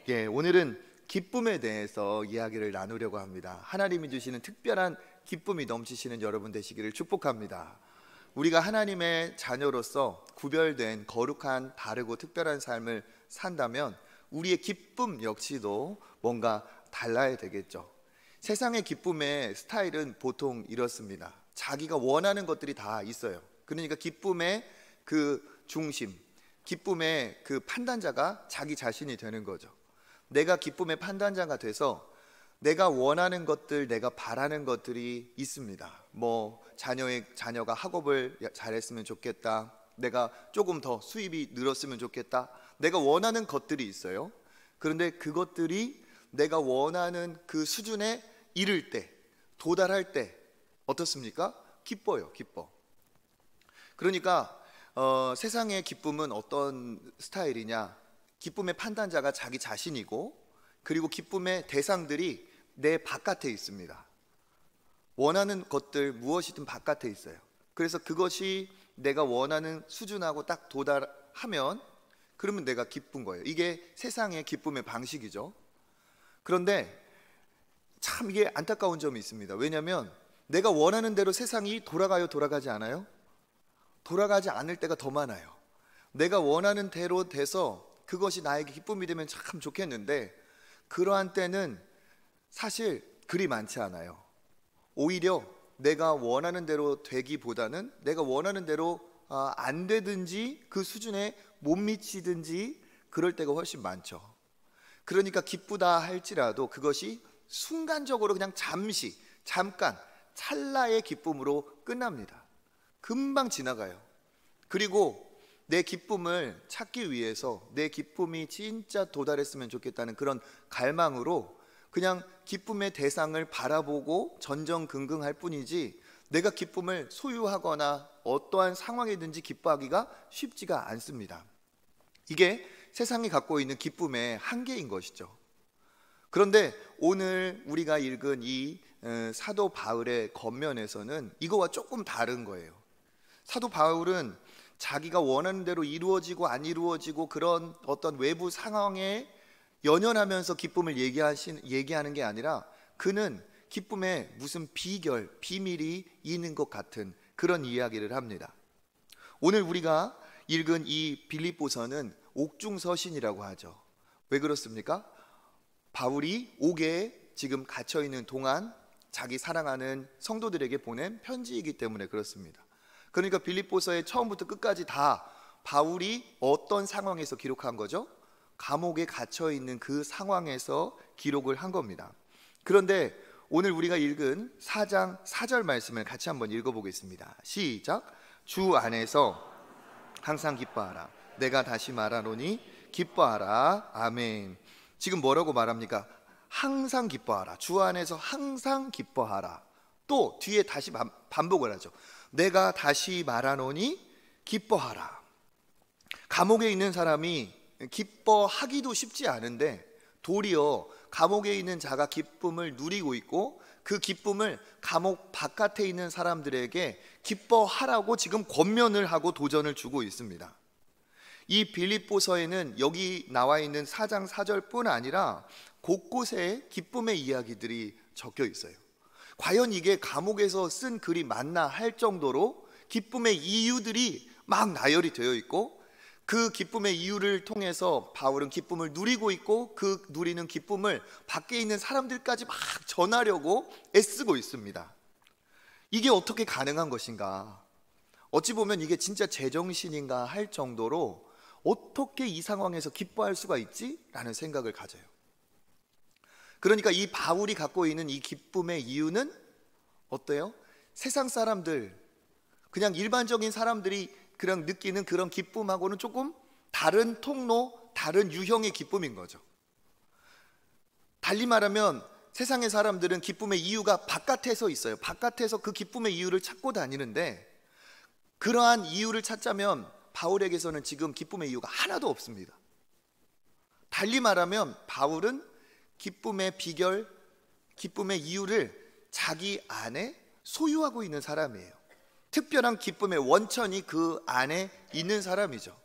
오늘은 기쁨에 대해서 이야기를 나누려고 합니다. 하나님이 주시는 특별한 기쁨이 넘치시는 여러분 되시기를 축복합니다. 우리가 하나님의 자녀로서 구별된 거룩한 바르고 특별한 삶을 산다면 우리의 기쁨 역시도 뭔가 달라야 되겠죠. 세상의 기쁨의 스타일은 보통 이렇습니다. 자기가 원하는 것들이 다 있어요. 그러니까 기쁨의 그 중심, 기쁨의 그 판단자가 자기 자신이 되는 거죠. 내가 기쁨의 판단자가 돼서 내가 원하는 것들, 내가 바라는 것들이 있습니다. 자녀가 학업을 잘했으면 좋겠다, 내가 조금 더 수입이 늘었으면 좋겠다, 내가 원하는 것들이 있어요. 그런데 그것들이 내가 원하는 그 수준에 이를 때, 도달할 때 어떻습니까? 기뻐요. 기뻐. 그러니까 세상의 기쁨은 어떤 스타일이냐? 기쁨의 판단자가 자기 자신이고, 그리고 기쁨의 대상들이 내 바깥에 있습니다. 원하는 것들 무엇이든 바깥에 있어요. 그래서 그것이 내가 원하는 수준하고 딱 도달하면 그러면 내가 기쁜 거예요. 이게 세상의 기쁨의 방식이죠. 그런데 참 이게 안타까운 점이 있습니다. 왜냐하면 내가 원하는 대로 세상이 돌아가요, 돌아가지 않아요? 돌아가지 않을 때가 더 많아요. 내가 원하는 대로 돼서 그것이 나에게 기쁨이 되면 참 좋겠는데, 그러한 때는 사실 그리 많지 않아요. 오히려 내가 원하는 대로 되기보다는 내가 원하는 대로 안 되든지 그 수준에 못 미치든지 그럴 때가 훨씬 많죠. 그러니까 기쁘다 할지라도 그것이 순간적으로 그냥 잠깐 찰나의 기쁨으로 끝납니다. 금방 지나가요. 그리고 내 기쁨을 찾기 위해서 내 기쁨이 진짜 도달했으면 좋겠다는 그런 갈망으로 그냥 기쁨의 대상을 바라보고 전전긍긍할 뿐이지, 내가 기쁨을 소유하거나 어떠한 상황이든지 기뻐하기가 쉽지가 않습니다. 이게 세상이 갖고 있는 기쁨의 한계인 것이죠. 그런데 오늘 우리가 읽은 이 사도 바울의 겉면에서는 이거와 조금 다른 거예요. 사도 바울은 자기가 원하는 대로 이루어지고 안 이루어지고 그런 어떤 외부 상황에 연연하면서 기쁨을 얘기하는 게 아니라, 그는 기쁨에 무슨 비밀이 있는 것 같은 그런 이야기를 합니다. 오늘 우리가 읽은 이 빌립보서는 옥중서신이라고 하죠. 왜 그렇습니까? 바울이 옥에 지금 갇혀 있는 동안 자기 사랑하는 성도들에게 보낸 편지이기 때문에 그렇습니다. 그러니까 빌립보서의 처음부터 끝까지 다 바울이 어떤 상황에서 기록한 거죠? 감옥에 갇혀 있는 그 상황에서 기록을 한 겁니다. 그런데 오늘 우리가 읽은 4장 4절 말씀을 같이 한번 읽어보겠습니다. 시작. 주 안에서 항상 기뻐하라. 내가 다시 말하노니 기뻐하라. 아멘. 지금 뭐라고 말합니까? 항상 기뻐하라. 주 안에서 항상 기뻐하라. 또 뒤에 다시 반복을 하죠. 내가 다시 말하노니 기뻐하라. 감옥에 있는 사람이 기뻐하기도 쉽지 않은데, 도리어 감옥에 있는 자가 기쁨을 누리고 있고, 그 기쁨을 감옥 바깥에 있는 사람들에게 기뻐하라고 지금 권면을 하고 도전을 주고 있습니다. 이 빌립보서에는 여기 나와 있는 4장 4절뿐 아니라 곳곳에 기쁨의 이야기들이 적혀 있어요. 과연 이게 감옥에서 쓴 글이 맞나 할 정도로 기쁨의 이유들이 막 나열이 되어 있고, 그 기쁨의 이유를 통해서 바울은 기쁨을 누리고 있고, 그 누리는 기쁨을 밖에 있는 사람들까지 막 전하려고 애쓰고 있습니다. 이게 어떻게 가능한 것인가? 어찌 보면 이게 진짜 제정신인가 할 정도로 어떻게 이 상황에서 기뻐할 수가 있지? 라는 생각을 가져요. 그러니까 이 바울이 갖고 있는 이 기쁨의 이유는 어때요? 세상 사람들, 그냥 일반적인 사람들이 그냥 느끼는 그런 기쁨하고는 조금 다른 통로, 다른 유형의 기쁨인 거죠. 달리 말하면 세상의 사람들은 기쁨의 이유가 바깥에서 있어요. 바깥에서 그 기쁨의 이유를 찾고 다니는데, 그러한 이유를 찾자면 바울에게서는 지금 기쁨의 이유가 하나도 없습니다. 달리 말하면 바울은 기쁨의 비결, 기쁨의 이유를 자기 안에 소유하고 있는 사람이에요. 특별한 기쁨의 원천이 그 안에 있는 사람이죠.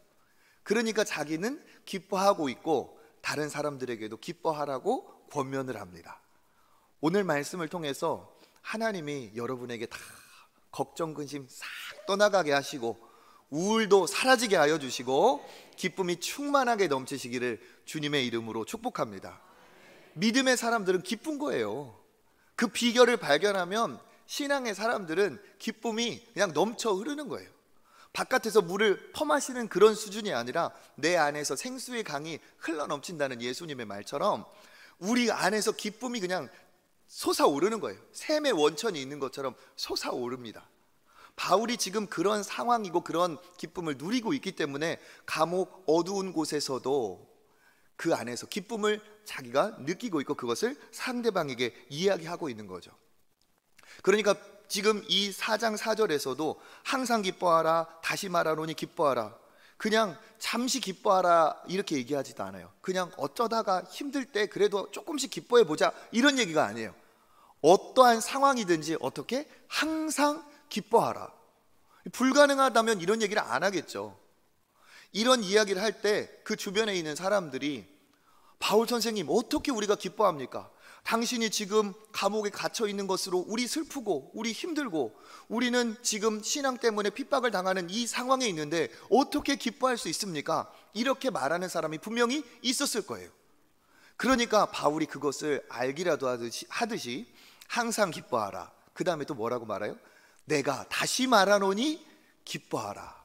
그러니까 자기는 기뻐하고 있고, 다른 사람들에게도 기뻐하라고 권면을 합니다. 오늘 말씀을 통해서 하나님이 여러분에게 다 걱정, 근심 싹 떠나가게 하시고 우울도 사라지게 하여 주시고 기쁨이 충만하게 넘치시기를 주님의 이름으로 축복합니다. 믿음의 사람들은 기쁜 거예요. 그 비결을 발견하면 신앙의 사람들은 기쁨이 그냥 넘쳐 흐르는 거예요. 바깥에서 물을 퍼마시는 그런 수준이 아니라 내 안에서 생수의 강이 흘러넘친다는 예수님의 말처럼 우리 안에서 기쁨이 그냥 솟아오르는 거예요. 샘의 원천이 있는 것처럼 솟아오릅니다. 바울이 지금 그런 상황이고 그런 기쁨을 누리고 있기 때문에 감옥 어두운 곳에서도 그 안에서 기쁨을 자기가 느끼고 있고 그것을 상대방에게 이야기하고 있는 거죠. 그러니까 지금 이 4장 4절에서도 항상 기뻐하라, 다시 말하노니 기뻐하라, 그냥 잠시 기뻐하라 이렇게 얘기하지도 않아요. 그냥 어쩌다가 힘들 때 그래도 조금씩 기뻐해 보자 이런 얘기가 아니에요. 어떠한 상황이든지 어떻게 항상 기뻐하라. 불가능하다면 이런 얘기를 안 하겠죠. 이런 이야기를 할 때 그 주변에 있는 사람들이 바울 선생님 어떻게 우리가 기뻐합니까? 당신이 지금 감옥에 갇혀 있는 것으로 우리 슬프고 우리 힘들고 우리는 지금 신앙 때문에 핍박을 당하는 이 상황에 있는데 어떻게 기뻐할 수 있습니까? 이렇게 말하는 사람이 분명히 있었을 거예요. 그러니까 바울이 그것을 알기라도 하듯이 항상 기뻐하라. 그 다음에 또 뭐라고 말해요? 내가 다시 말하노니 기뻐하라.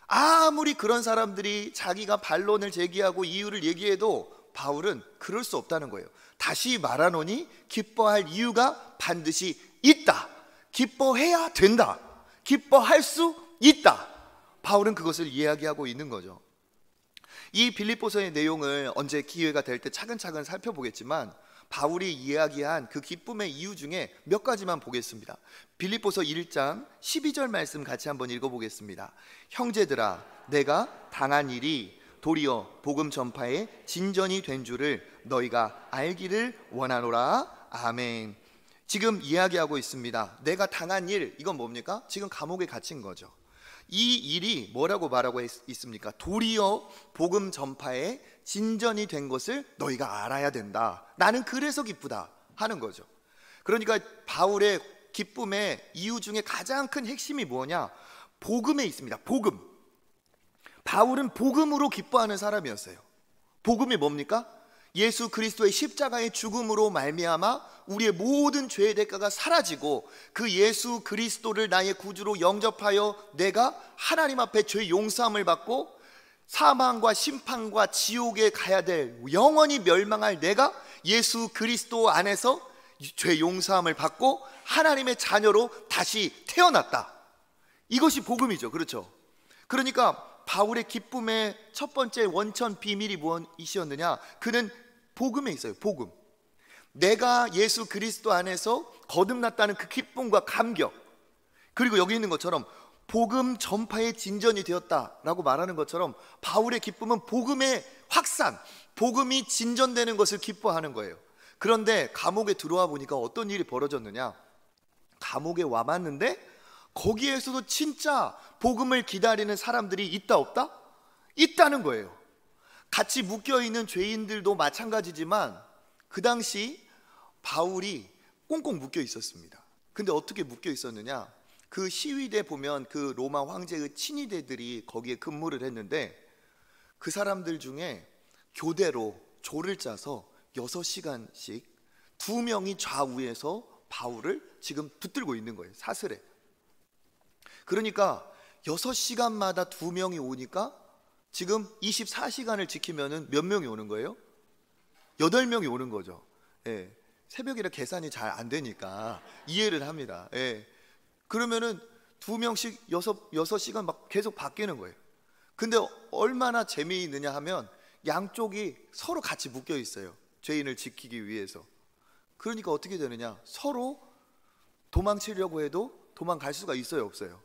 아무리 그런 사람들이 자기가 반론을 제기하고 이유를 얘기해도 바울은 그럴 수 없다는 거예요. 다시 말하노니 기뻐할 이유가 반드시 있다. 기뻐해야 된다. 기뻐할 수 있다. 바울은 그것을 이야기하고 있는 거죠. 이 빌립보서의 내용을 언제 기회가 될 때 차근차근 살펴보겠지만 바울이 이야기한 그 기쁨의 이유 중에 몇 가지만 보겠습니다. 빌립보서 1장 12절 말씀 같이 한번 읽어보겠습니다. 형제들아, 내가 당한 일이 도리어 복음 전파에 진전이 된 줄을 너희가 알기를 원하노라. 아멘. 지금 이야기하고 있습니다. 내가 당한 일, 이건 뭡니까? 지금 감옥에 갇힌 거죠. 이 일이 뭐라고 말하고 있습니까? 도리어 복음 전파에 진전이 된 것을 너희가 알아야 된다. 나는 그래서 기쁘다 하는 거죠. 그러니까 바울의 기쁨의 이유 중에 가장 큰 핵심이 뭐냐? 복음에 있습니다. 복음. 바울은 복음으로 기뻐하는 사람이었어요. 복음이 뭡니까? 예수 그리스도의 십자가의 죽음으로 말미암아 우리의 모든 죄의 대가가 사라지고 그 예수 그리스도를 나의 구주로 영접하여 내가 하나님 앞에 죄 용서함을 받고 사망과 심판과 지옥에 가야 될 영원히 멸망할 내가 예수 그리스도 안에서 죄 용서함을 받고 하나님의 자녀로 다시 태어났다. 이것이 복음이죠. 그렇죠? 그러니까 바울의 기쁨의 첫 번째 원천 비밀이 무엇이었느냐? 그는 복음에 있어요. 복음. 내가 예수 그리스도 안에서 거듭났다는 그 기쁨과 감격, 그리고 여기 있는 것처럼 복음 전파의 진전이 되었다라고 말하는 것처럼 바울의 기쁨은 복음의 확산, 복음이 진전되는 것을 기뻐하는 거예요. 그런데 감옥에 들어와 보니까 어떤 일이 벌어졌느냐? 감옥에 와봤는데 거기에서도 진짜 복음을 기다리는 사람들이 있다 없다? 있다는 거예요. 같이 묶여있는 죄인들도 마찬가지지만 그 당시 바울이 꽁꽁 묶여 있었습니다. 근데 어떻게 묶여 있었느냐? 그 시위대 보면 그 로마 황제의 친위대들이 거기에 근무를 했는데 그 사람들 중에 교대로 조를 짜서 6시간씩 2명이 좌우에서 바울을 지금 붙들고 있는 거예요. 사슬에. 그러니까 6시간마다 2명이 오니까 지금 24시간을 지키면은 몇 명이 오는 거예요? 8명이 오는 거죠. 예. 새벽이라 계산이 잘 안 되니까 이해를 합니다. 예. 그러면은 2명씩 6시간 막 계속 바뀌는 거예요. 근데 얼마나 재미있느냐 하면 양쪽이 서로 같이 묶여 있어요. 죄인을 지키기 위해서. 그러니까 어떻게 되느냐? 서로 도망치려고 해도 도망갈 수가 있어요, 없어요?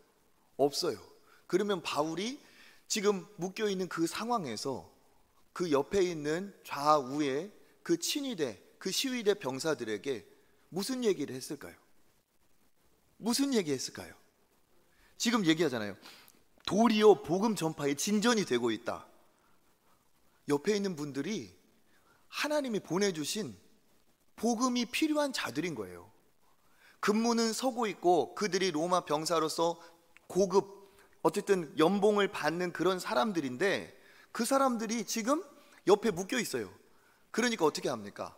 없어요. 그러면 바울이 지금 묶여 있는 그 상황에서 그 옆에 있는 좌우에 그 친위대, 그 시위대 병사들에게 무슨 얘기를 했을까요? 무슨 얘기 했을까요? 지금 얘기하잖아요. 도리어 복음 전파에 진전이 되고 있다. 옆에 있는 분들이 하나님이 보내주신 복음이 필요한 자들인 거예요. 근무는 서고 있고 그들이 로마 병사로서 고급 어쨌든 연봉을 받는 그런 사람들인데 그 사람들이 지금 옆에 묶여 있어요. 그러니까 어떻게 합니까?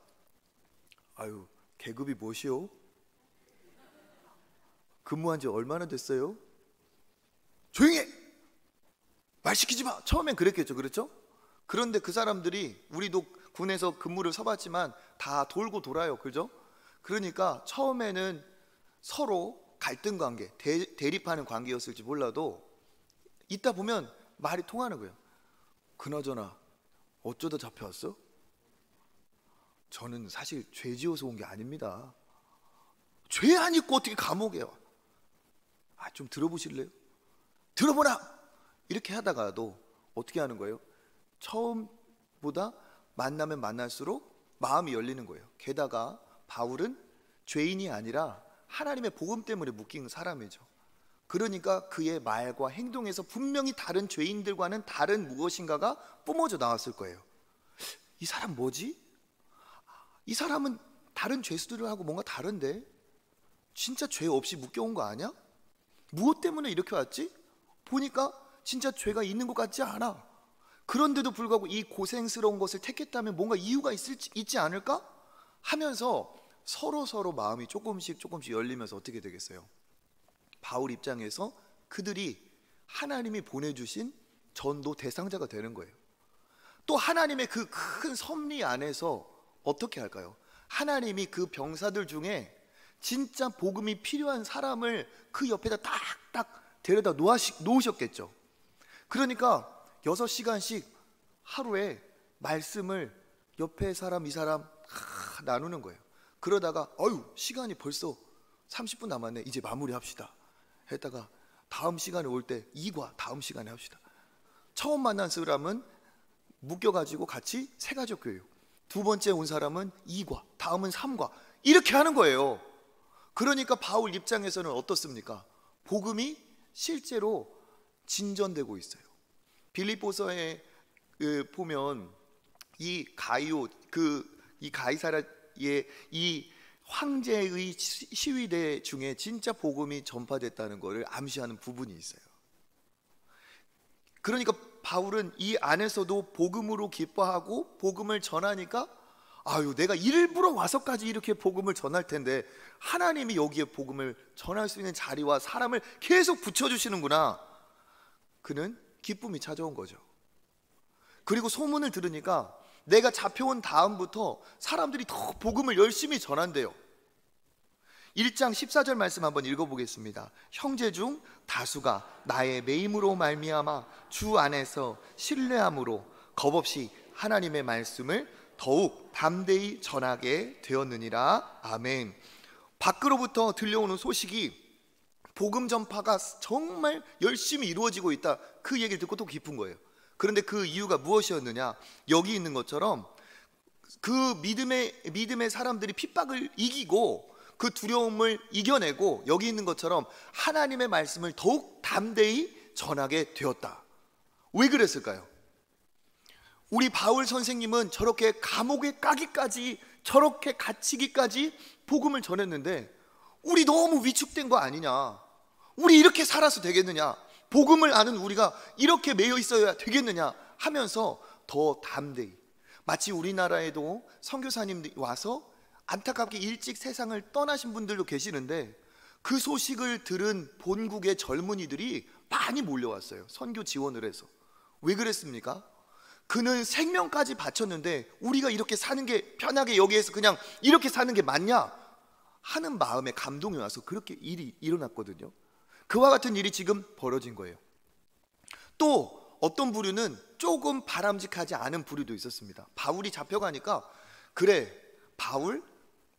아유, 계급이 무엇이요? 근무한 지 얼마나 됐어요? 조용히 해! 말 시키지 마! 처음엔 그랬겠죠, 그렇죠? 그런데 그 사람들이, 우리도 군에서 근무를 서봤지만 다 돌고 돌아요, 그죠? 그러니까 처음에는 서로 갈등 관계, 대립하는 관계였을지 몰라도 있다 보면 말이 통하는 거예요. 그나저나 어쩌다 잡혀왔어? 저는 사실 죄 지어서 온 게 아닙니다. 죄 안 있고 어떻게 감옥에 와? 좀 들어보실래요? 들어보라! 이렇게 하다가도 어떻게 하는 거예요? 처음보다 만나면 만날수록 마음이 열리는 거예요. 게다가 바울은 죄인이 아니라 하나님의 복음 때문에 묶인 사람이죠. 그러니까 그의 말과 행동에서 분명히 다른 죄인들과는 다른 무엇인가가 뿜어져 나왔을 거예요. 이 사람 뭐지? 이 사람은 다른 죄수들을 하고 뭔가 다른데? 진짜 죄 없이 묶여온 거 아니야? 무엇 때문에 이렇게 왔지? 보니까 진짜 죄가 있는 것 같지 않아. 그런데도 불구하고 이 고생스러운 것을 택했다면 뭔가 이유가 있지 않을까? 하면서 서로 마음이 조금씩 열리면서 어떻게 되겠어요? 바울 입장에서 그들이 하나님이 보내주신 전도 대상자가 되는 거예요. 또 하나님의 그 큰 섭리 안에서 어떻게 할까요? 하나님이 그 병사들 중에 진짜 복음이 필요한 사람을 그 옆에다 딱딱 데려다 놓으셨겠죠. 그러니까 6시간씩 하루에 말씀을 옆에 사람 이 사람 나누는 거예요. 그러다가 시간이 벌써 30분 남았네, 이제 마무리합시다 했다가 다음 시간에 올 때 2과 다음 시간에 합시다. 처음 만난 사람은 묶여가지고 같이 세가족 교육, 두 번째 온 사람은 2과, 다음은 3과, 이렇게 하는 거예요. 그러니까 바울 입장에서는 어떻습니까? 복음이 실제로 진전되고 있어요. 빌립보서에 보면 이 가이오, 이 가이사라의 이 황제의 시위대 중에 진짜 복음이 전파됐다는 것을 암시하는 부분이 있어요. 그러니까 바울은 이 안에서도 복음으로 기뻐하고 복음을 전하니까 내가 일부러 와서까지 이렇게 복음을 전할 텐데 하나님이 여기에 복음을 전할 수 있는 자리와 사람을 계속 붙여주시는구나. 그는 기쁨이 찾아온 거죠. 그리고 소문을 들으니까 내가 잡혀온 다음부터 사람들이 더 복음을 열심히 전한대요. 1장 14절 말씀 한번 읽어보겠습니다. 형제 중 다수가 나의 매임으로 말미암아 주 안에서 신뢰함으로 겁없이 하나님의 말씀을 더욱 담대히 전하게 되었느니라. 아멘. 밖으로부터 들려오는 소식이 복음 전파가 정말 열심히 이루어지고 있다, 그 얘기를 듣고 또 기쁜 거예요. 그런데 그 이유가 무엇이었느냐? 여기 있는 것처럼 그 믿음의 사람들이 핍박을 이기고 그 두려움을 이겨내고 여기 있는 것처럼 하나님의 말씀을 더욱 담대히 전하게 되었다. 왜 그랬을까요? 우리 바울 선생님은 저렇게 감옥에 가기까지, 저렇게 갇히기까지 복음을 전했는데 우리 너무 위축된 거 아니냐? 우리 이렇게 살아서 되겠느냐? 복음을 아는 우리가 이렇게 매여 있어야 되겠느냐 하면서 더 담대히, 마치 우리나라에도 선교사님들이 와서 안타깝게 일찍 세상을 떠나신 분들도 계시는데 그 소식을 들은 본국의 젊은이들이 많이 몰려왔어요. 선교 지원을 해서. 왜 그랬습니까? 그는 생명까지 바쳤는데 우리가 이렇게 사는 게 편하게 여기에서 그냥 이렇게 사는 게 맞냐 하는 마음에 감동이 와서 그렇게 일이 일어났거든요. 그와 같은 일이 지금 벌어진 거예요. 또 어떤 부류는 조금 바람직하지 않은 부류도 있었습니다. 바울이 잡혀가니까 그래,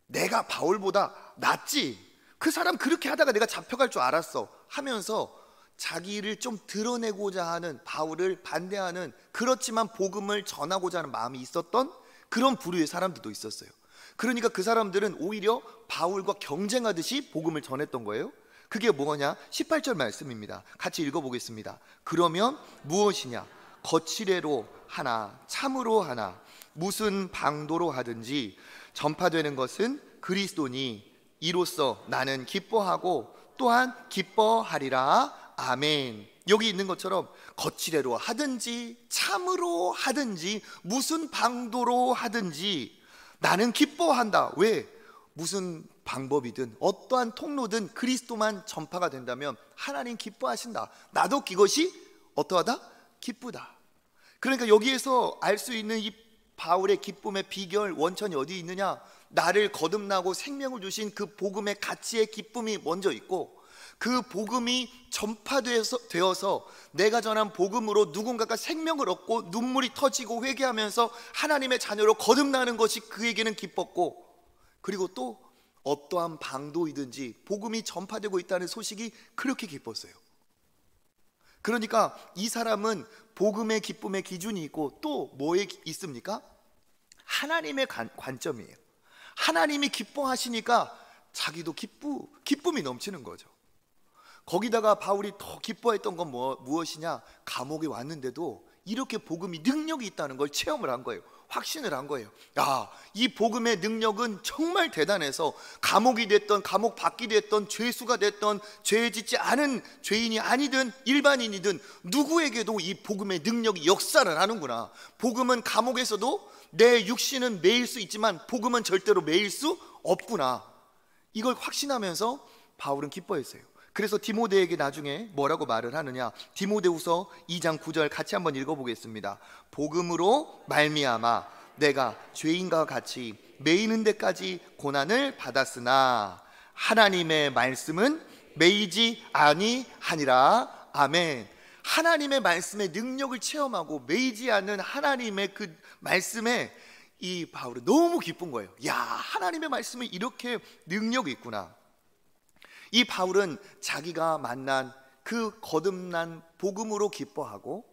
내가 바울보다 낫지, 그 사람 그렇게 하다가 내가 잡혀갈 줄 알았어 하면서 자기를 좀 드러내고자 하는, 바울을 반대하는, 그렇지만 복음을 전하고자 하는 마음이 있었던 그런 부류의 사람들도 있었어요. 그러니까 그 사람들은 오히려 바울과 경쟁하듯이 복음을 전했던 거예요. 그게 뭐냐? 18절 말씀입니다. 같이 읽어보겠습니다. 그러면 무엇이냐? 거칠애로 하나, 참으로 하나, 무슨 방도로 하든지 전파되는 것은 그리스도니 이로써 나는 기뻐하고 또한 기뻐하리라. 아멘. 여기 있는 것처럼 거칠애로 하든지 참으로 하든지 무슨 방도로 하든지 나는 기뻐한다. 왜? 무슨 방법이든 어떠한 통로든 그리스도만 전파가 된다면 하나님 기뻐하신다. 나도 이것이 어떠하다? 기쁘다. 그러니까 여기에서 알 수 있는 이 바울의 기쁨의 비결, 원천이 어디 있느냐? 나를 거듭나고 생명을 주신 그 복음의 가치의 기쁨이 먼저 있고, 그 복음이 전파되어서 내가 전한 복음으로 누군가가 생명을 얻고 눈물이 터지고 회개하면서 하나님의 자녀로 거듭나는 것이 그에게는 기뻤고, 그리고 또 어떠한 방도이든지 복음이 전파되고 있다는 소식이 그렇게 기뻤어요. 그러니까 이 사람은 복음의 기쁨의 기준이 있고 또 뭐에 있습니까? 하나님의 관점이에요. 하나님이 기뻐하시니까 자기도 기쁨이 넘치는 거죠. 거기다가 바울이 더 기뻐했던 건 무엇이냐? 감옥에 왔는데도 이렇게 복음이 능력이 있다는 걸 체험을 한 거예요. 확신을 한 거예요. 야, 이 복음의 능력은 정말 대단해서 감옥이 됐던, 감옥 밖이 됐던, 죄수가 됐던, 죄 짓지 않은 죄인이 아니든 일반인이든 누구에게도 이 복음의 능력이 역사를 하는구나. 복음은 감옥에서도 내 육신은 매일 수 있지만 복음은 절대로 매일 수 없구나. 이걸 확신하면서 바울은 기뻐했어요. 그래서 디모데에게 나중에 뭐라고 말을 하느냐? 디모데후서 2장 9절 같이 한번 읽어보겠습니다. 복음으로 말미암아 내가 죄인과 같이 매이는 데까지 고난을 받았으나 하나님의 말씀은 매이지 아니하니라. 아멘. 하나님의 말씀의 능력을 체험하고 매이지 않는 하나님의 그 말씀에 이 바울은 너무 기쁜 거예요. 야, 하나님의 말씀은 이렇게 능력이 있구나. 이 바울은 자기가 만난 그 거듭난 복음으로 기뻐하고,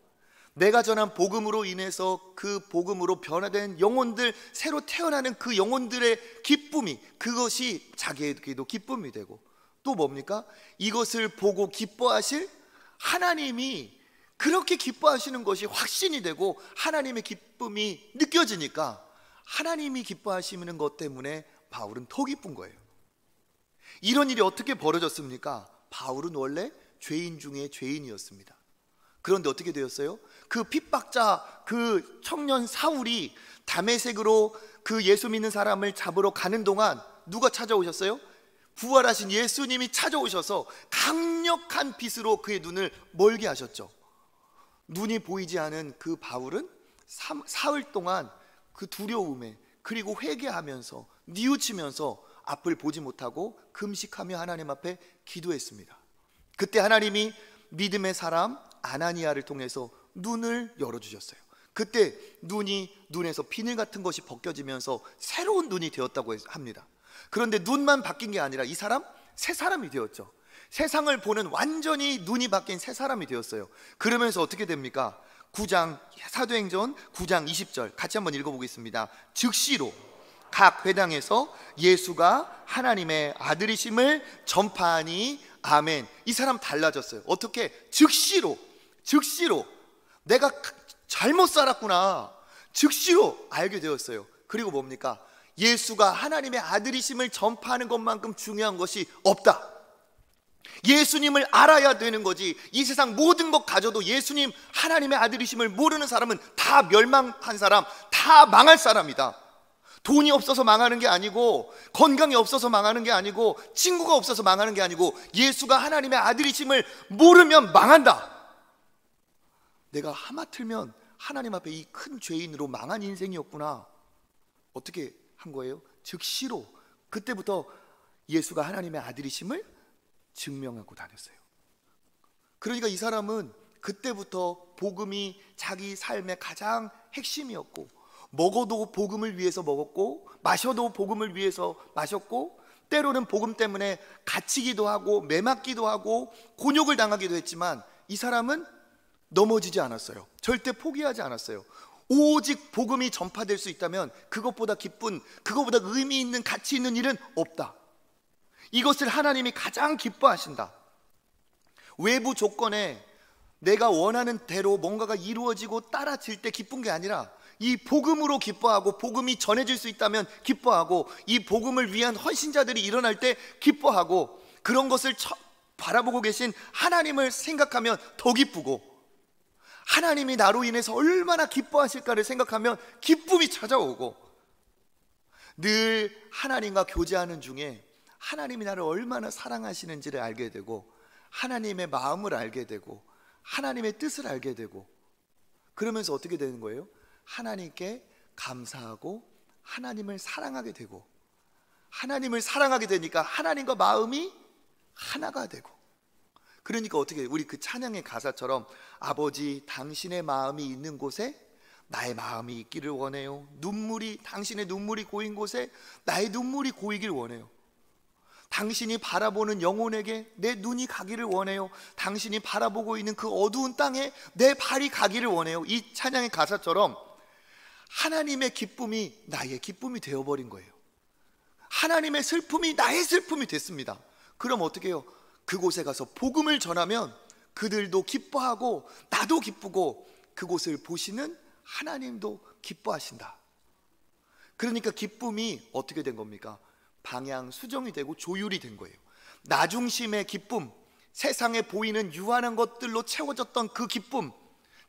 내가 전한 복음으로 인해서 그 복음으로 변화된 영혼들, 새로 태어나는 그 영혼들의 기쁨이, 그것이 자기에게도 기쁨이 되고, 또 뭡니까? 이것을 보고 기뻐하실 하나님이 그렇게 기뻐하시는 것이 확신이 되고 하나님의 기쁨이 느껴지니까 하나님이 기뻐하시는 것 때문에 바울은 더 기쁜 거예요. 이런 일이 어떻게 벌어졌습니까? 바울은 원래 죄인 중에 죄인이었습니다. 그런데 어떻게 되었어요? 그 핍박자, 그 청년 사울이 다메섹으로 그 예수 믿는 사람을 잡으러 가는 동안 누가 찾아오셨어요? 부활하신 예수님이 찾아오셔서 강력한 빛으로 그의 눈을 멀게 하셨죠. 눈이 보이지 않은 그 바울은 사흘 동안 그 두려움에, 그리고 회개하면서 뉘우치면서 앞을 보지 못하고 금식하며 하나님 앞에 기도했습니다. 그때 하나님이 믿음의 사람 아나니아를 통해서 눈을 열어주셨어요. 그때 눈에서 비늘 같은 것이 벗겨지면서 새로운 눈이 되었다고 합니다. 그런데 눈만 바뀐 게 아니라 이 사람 새 사람이 되었죠. 세상을 보는 완전히 눈이 바뀐 새 사람이 되었어요. 그러면서 어떻게 됩니까? 사도행전 9장 20절 같이 한번 읽어보겠습니다. 즉시로 각 회당에서 예수가 하나님의 아들이심을 전파하니 아멘. 이 사람 달라졌어요. 어떻게? 즉시로 내가 잘못 살았구나, 즉시로 알게 되었어요. 그리고 뭡니까? 예수가 하나님의 아들이심을 전파하는 것만큼 중요한 것이 없다. 예수님을 알아야 되는 거지. 이 세상 모든 것 가져도 예수님 하나님의 아들이심을 모르는 사람은 다 멸망한 사람, 다 망할 사람이다. 돈이 없어서 망하는 게 아니고, 건강이 없어서 망하는 게 아니고, 친구가 없어서 망하는 게 아니고, 예수가 하나님의 아들이심을 모르면 망한다. 내가 하마터면 하나님 앞에 이 큰 죄인으로 망한 인생이었구나. 어떻게 한 거예요? 즉시로 그때부터 예수가 하나님의 아들이심을 증명하고 다녔어요. 그러니까 이 사람은 그때부터 복음이 자기 삶의 가장 핵심이었고, 먹어도 복음을 위해서 먹었고, 마셔도 복음을 위해서 마셨고, 때로는 복음 때문에 갇히기도 하고 매맞기도 하고 곤욕을 당하기도 했지만 이 사람은 넘어지지 않았어요. 절대 포기하지 않았어요. 오직 복음이 전파될 수 있다면 그것보다 기쁜, 그것보다 의미 있는 가치 있는 일은 없다. 이것을 하나님이 가장 기뻐하신다. 외부 조건에 내가 원하는 대로 뭔가가 이루어지고 따라질 때 기쁜 게 아니라 이 복음으로 기뻐하고 복음이 전해질 수 있다면 기뻐하고 이 복음을 위한 헌신자들이 일어날 때 기뻐하고 그런 것을 바라보고 계신 하나님을 생각하면 더 기쁘고 하나님이 나로 인해서 얼마나 기뻐하실까를 생각하면 기쁨이 찾아오고 늘 하나님과 교제하는 중에 하나님이 나를 얼마나 사랑하시는지를 알게 되고 하나님의 마음을 알게 되고 하나님의 뜻을 알게 되고 그러면서 어떻게 되는 거예요? 하나님께 감사하고 하나님을 사랑하게 되고 하나님을 사랑하게 되니까 하나님과 마음이 하나가 되고 그러니까 어떻게 우리 그 찬양의 가사처럼 아버지 당신의 마음이 있는 곳에 나의 마음이 있기를 원해요. 당신의 눈물이 고인 곳에 나의 눈물이 고이길 원해요. 당신이 바라보는 영혼에게 내 눈이 가기를 원해요. 당신이 바라보고 있는 그 어두운 땅에 내 발이 가기를 원해요. 이 찬양의 가사처럼 하나님의 기쁨이 나의 기쁨이 되어버린 거예요. 하나님의 슬픔이 나의 슬픔이 됐습니다. 그럼 어떻게 해요? 그곳에 가서 복음을 전하면 그들도 기뻐하고 나도 기쁘고 그곳을 보시는 하나님도 기뻐하신다. 그러니까 기쁨이 어떻게 된 겁니까? 방향 수정이 되고 조율이 된 거예요. 나 중심의 기쁨, 세상에 보이는 유한한 것들로 채워졌던 그 기쁨,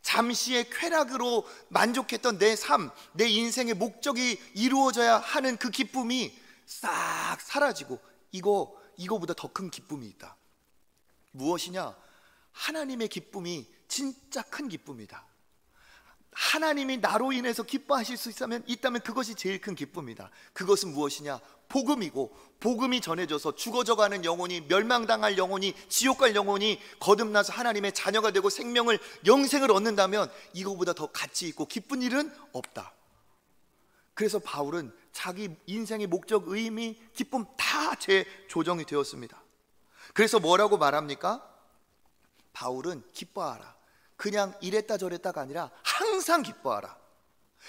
잠시의 쾌락으로 만족했던 내 삶, 내 인생의 목적이 이루어져야 하는 그 기쁨이 싹 사라지고 이거보다 더 큰 기쁨이 있다. 무엇이냐? 하나님의 기쁨이 진짜 큰 기쁨이다. 하나님이 나로 인해서 기뻐하실 수 있다면 그것이 제일 큰 기쁨이다. 그것은 무엇이냐? 복음이고 복음이 전해져서 죽어져가는 영혼이, 멸망당할 영혼이, 지옥 갈 영혼이 거듭나서 하나님의 자녀가 되고 영생을 얻는다면 이거보다 더 가치 있고 기쁜 일은 없다. 그래서 바울은 자기 인생의 목적, 의미, 기쁨 다 재조정이 되었습니다. 그래서 뭐라고 말합니까? 바울은 기뻐하라. 그냥 이랬다 저랬다가 아니라 항상 기뻐하라.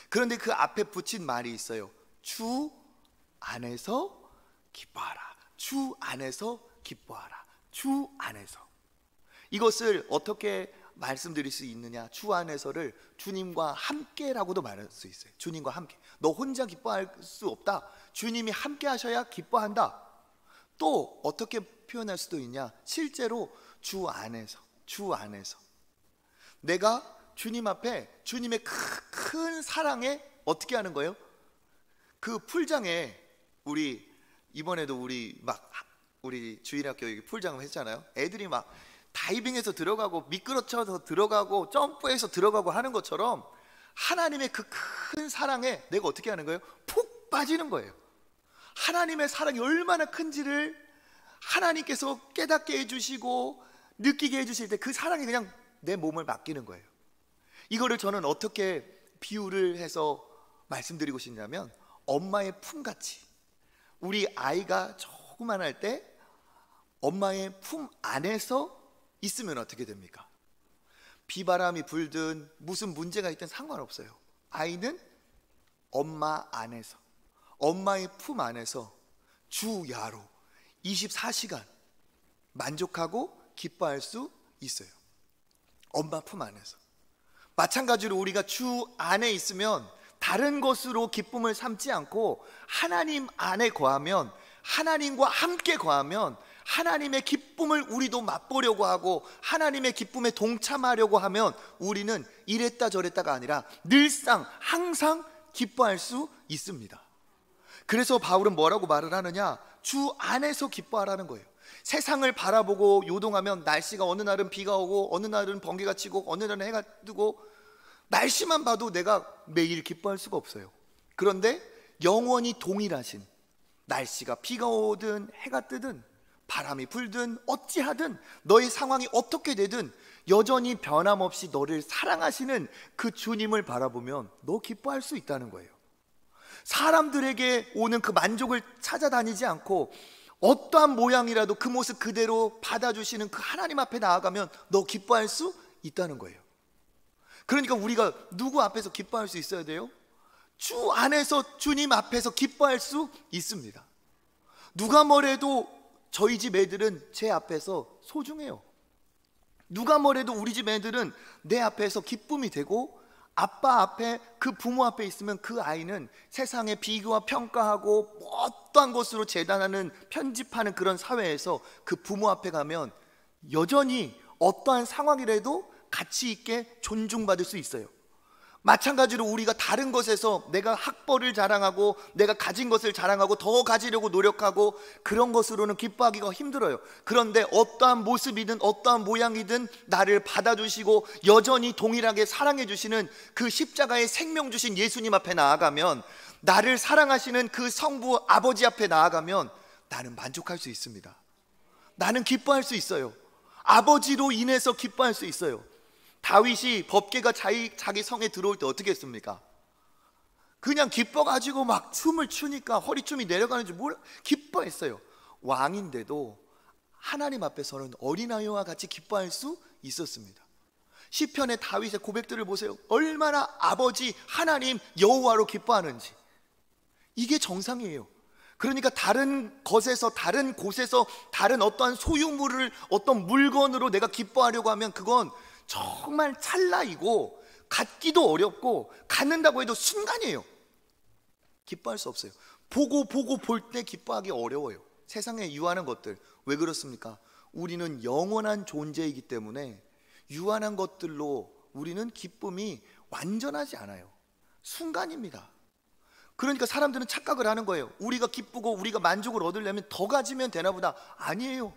그런데 그 앞에 붙인 말이 있어요. 주 안에서 기뻐하라. 주 안에서 기뻐하라. 주 안에서. 이것을 어떻게 말씀드릴 수 있느냐? 주 안에서를 주님과 함께라고도 말할 수 있어요. 주님과 함께. 너 혼자 기뻐할 수 없다. 주님이 함께 하셔야 기뻐한다. 또 어떻게 표현할 수도 있냐? 실제로 주 안에서 내가 주님 앞에 주님의 큰 사랑에 어떻게 하는 거예요? 그 풀장에 이번에도 우리 주일학교 풀장을 했잖아요. 애들이 막 다이빙해서 들어가고 미끄러져서 들어가고 점프해서 들어가고 하는 것처럼 하나님의 그 큰 사랑에 내가 어떻게 하는 거예요? 푹 빠지는 거예요. 하나님의 사랑이 얼마나 큰지를 하나님께서 깨닫게 해주시고 느끼게 해주실 때 그 사랑이 그냥 내 몸을 맡기는 거예요. 이거를 저는 어떻게 비유를 해서 말씀드리고 싶냐면 엄마의 품같이, 우리 아이가 조그만할 때 엄마의 품 안에서 있으면 어떻게 됩니까? 비바람이 불든 무슨 문제가 있든 상관없어요. 아이는 엄마 안에서, 엄마의 품 안에서 주야로 24시간 만족하고 기뻐할 수 있어요. 엄마 품 안에서. 마찬가지로 우리가 주 안에 있으면 다른 것으로 기쁨을 삼지 않고 하나님 안에 거하면, 하나님과 함께 거하면 하나님의 기쁨을 우리도 맛보려고 하고 하나님의 기쁨에 동참하려고 하면 우리는 이랬다 저랬다가 아니라 늘상 항상 기뻐할 수 있습니다. 그래서 바울은 뭐라고 말을 하느냐? 주 안에서 기뻐하라는 거예요. 세상을 바라보고 요동하면 날씨가 어느 날은 비가 오고 어느 날은 번개가 치고 어느 날은 해가 뜨고 날씨만 봐도 내가 매일 기뻐할 수가 없어요. 그런데 영원히 동일하신, 날씨가 비가 오든 해가 뜨든 바람이 불든 어찌하든 너의 상황이 어떻게 되든 여전히 변함없이 너를 사랑하시는 그 주님을 바라보면 너 기뻐할 수 있다는 거예요. 사람들에게 오는 그 만족을 찾아다니지 않고 어떠한 모양이라도 그 모습 그대로 받아주시는 그 하나님 앞에 나아가면 너 기뻐할 수 있다는 거예요. 그러니까 우리가 누구 앞에서 기뻐할 수 있어야 돼요? 주 안에서 주님 앞에서 기뻐할 수 있습니다. 누가 뭐래도 저희 집 애들은 제 앞에서 소중해요. 누가 뭐래도 우리 집 애들은 내 앞에서 기쁨이 되고 아빠 앞에, 그 부모 앞에 있으면 그 아이는 세상에 비교와 평가하고 어떠한 것으로 재단하는, 편집하는 그런 사회에서 그 부모 앞에 가면 여전히 어떠한 상황이라도 가치 있게 존중받을 수 있어요. 마찬가지로 우리가 다른 것에서 내가 학벌을 자랑하고 내가 가진 것을 자랑하고 더 가지려고 노력하고 그런 것으로는 기뻐하기가 힘들어요. 그런데 어떠한 모습이든 어떠한 모양이든 나를 받아주시고 여전히 동일하게 사랑해 주시는 그 십자가의 생명 주신 예수님 앞에 나아가면, 나를 사랑하시는 그 성부 아버지 앞에 나아가면 나는 만족할 수 있습니다. 나는 기뻐할 수 있어요. 아버지로 인해서 기뻐할 수 있어요. 다윗이 법궤가 자기 성에 들어올 때 어떻게 했습니까? 그냥 기뻐가지고 막 춤을 추니까 허리춤이 내려가는 줄 몰라 기뻐했어요. 왕인데도 하나님 앞에서는 어린아이와 같이 기뻐할 수 있었습니다. 시편의 다윗의 고백들을 보세요. 얼마나 아버지 하나님 여호와로 기뻐하는지. 이게 정상이에요. 그러니까 다른 것에서, 다른 곳에서, 다른 어떠한 소유물을 어떤 물건으로 내가 기뻐하려고 하면 그건 정말 찰나이고 갖기도 어렵고 갖는다고 해도 순간이에요. 기뻐할 수 없어요. 보고 볼 때 기뻐하기 어려워요. 세상에 유한한 것들. 왜 그렇습니까? 우리는 영원한 존재이기 때문에 유한한 것들로 우리는 기쁨이 완전하지 않아요. 순간입니다. 그러니까 사람들은 착각을 하는 거예요. 우리가 기쁘고 우리가 만족을 얻으려면 더 가지면 되나 보다. 아니에요.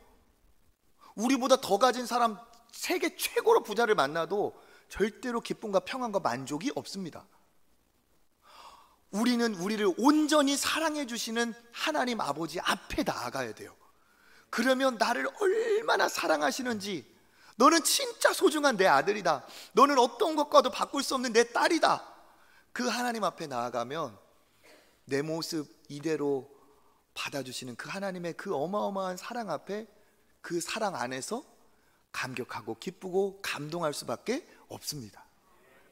우리보다 더 가진 사람, 세계 최고로 부자를 만나도 절대로 기쁨과 평안과 만족이 없습니다. 우리는 우리를 온전히 사랑해 주시는 하나님 아버지 앞에 나아가야 돼요. 그러면 나를 얼마나 사랑하시는지, 너는 진짜 소중한 내 아들이다, 너는 어떤 것과도 바꿀 수 없는 내 딸이다, 그 하나님 앞에 나아가면 내 모습 이대로 받아주시는 그 하나님의 그 어마어마한 사랑 앞에, 그 사랑 안에서 감격하고 기쁘고 감동할 수밖에 없습니다.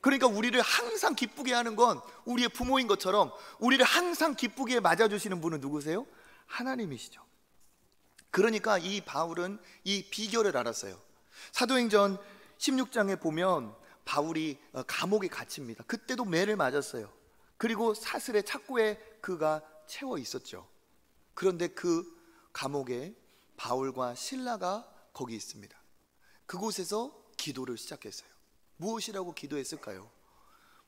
그러니까 우리를 항상 기쁘게 하는 건 우리의 부모인 것처럼 우리를 항상 기쁘게 맞아주시는 분은 누구세요? 하나님이시죠. 그러니까 이 바울은 이 비결을 알았어요. 사도행전 16장에 보면 바울이 감옥에 갇힙니다. 그때도 매를 맞았어요. 그리고 사슬의 착고에 그가 채워 있었죠. 그런데 그 감옥에 바울과 실라가 거기 있습니다. 그곳에서 기도를 시작했어요. 무엇이라고 기도했을까요?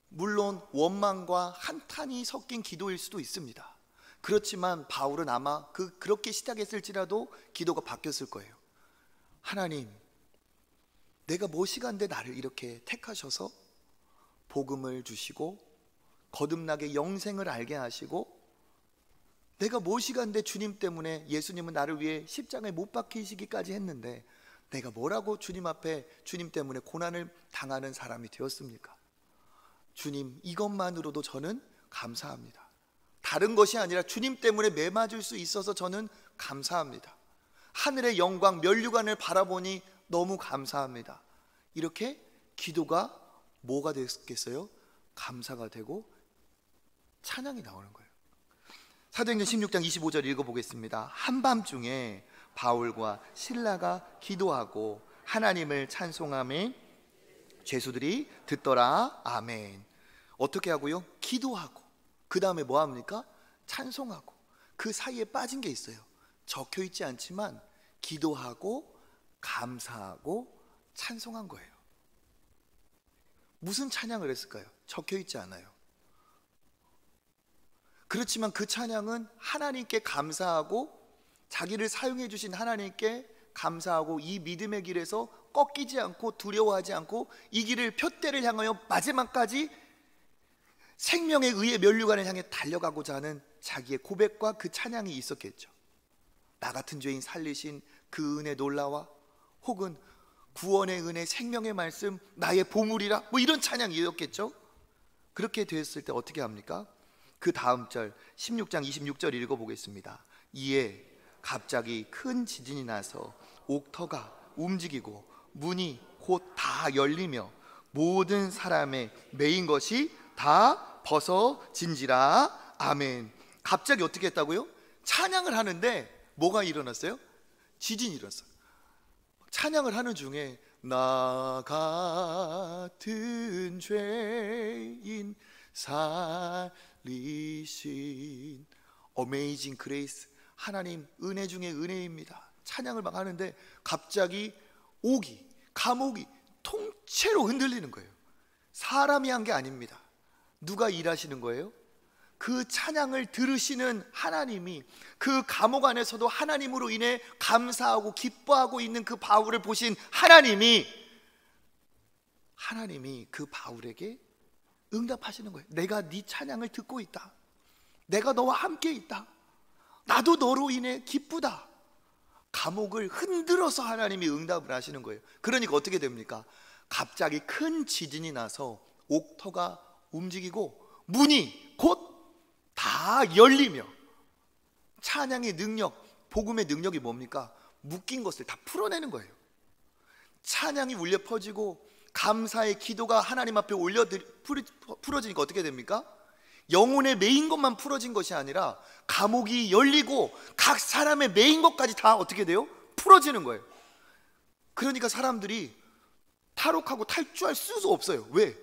물론 원망과 한탄이 섞인 기도일 수도 있습니다. 그렇지만 바울은 아마 그렇게 시작했을지라도 기도가 바뀌었을 거예요. 하나님, 내가 무엇이간데 나를 이렇게 택하셔서 복음을 주시고 거듭나게 영생을 알게 하시고, 내가 무엇이간데 주님 때문에, 예수님은 나를 위해 십자가에 못 박히시기까지 했는데 내가 뭐라고 주님 앞에 주님 때문에 고난을 당하는 사람이 되었습니까? 주님, 이것만으로도 저는 감사합니다. 다른 것이 아니라 주님 때문에 매 맞을 수 있어서 저는 감사합니다. 하늘의 영광 면류관을 바라보니 너무 감사합니다. 이렇게 기도가 뭐가 됐겠어요? 감사가 되고 찬양이 나오는 거예요. 사도행전 16장 25절 읽어보겠습니다. 한밤중에 바울과 실라가 기도하고 하나님을 찬송하며 죄수들이 듣더라. 아멘. 어떻게 하고요? 기도하고, 그 다음에 뭐 합니까? 찬송하고. 그 사이에 빠진 게 있어요. 적혀 있지 않지만 기도하고 감사하고 찬송한 거예요. 무슨 찬양을 했을까요? 적혀 있지 않아요. 그렇지만 그 찬양은 하나님께 감사하고, 자기를 사용해 주신 하나님께 감사하고, 이 믿음의 길에서 꺾이지 않고 두려워하지 않고 이 길을 표대를 향하여 마지막까지 생명에 의해 면류관을 향해 달려가고자 하는 자기의 고백과 그 찬양이 있었겠죠. 나 같은 죄인 살리신 그 은혜 놀라와, 혹은 구원의 은혜, 생명의 말씀, 나의 보물이라, 뭐 이런 찬양이었겠죠. 그렇게 되었을 때 어떻게 합니까? 그 다음 절 16장 26절 읽어보겠습니다. 이에 갑자기 큰 지진이 나서 옥터가 움직이고 문이 곧 다 열리며 모든 사람의 매인 것이 다 벗어진지라. 아멘. 갑자기 어떻게 했다고요? 찬양을 하는데 뭐가 일어났어요? 지진이 일어났어요. 찬양을 하는 중에 나 같은 죄인 살리신. 어메이징 그레이스, 하나님 은혜 중에 은혜입니다. 찬양을 막 하는데 갑자기 감옥이 통째로 흔들리는 거예요. 사람이 한 게 아닙니다. 누가 일하시는 거예요? 그 찬양을 들으시는 하나님이, 그 감옥 안에서도 하나님으로 인해 감사하고 기뻐하고 있는 그 바울을 보신 하나님이 그 바울에게 응답하시는 거예요. 내가 네 찬양을 듣고 있다. 내가 너와 함께 있다. 나도 너로 인해 기쁘다. 감옥을 흔들어서 하나님이 응답을 하시는 거예요. 그러니까 어떻게 됩니까? 갑자기 큰 지진이 나서 옥터가 움직이고 문이 곧 다 열리며, 찬양의 능력, 복음의 능력이 뭡니까? 묶인 것을 다 풀어내는 거예요. 찬양이 울려 퍼지고 감사의 기도가 하나님 앞에 풀어지니까 어떻게 됩니까? 영혼의 메인 것만 풀어진 것이 아니라 감옥이 열리고 각 사람의 메인 것까지 다 어떻게 돼요? 풀어지는 거예요. 그러니까 사람들이 탈옥하고 탈주할 수도 없어요. 왜?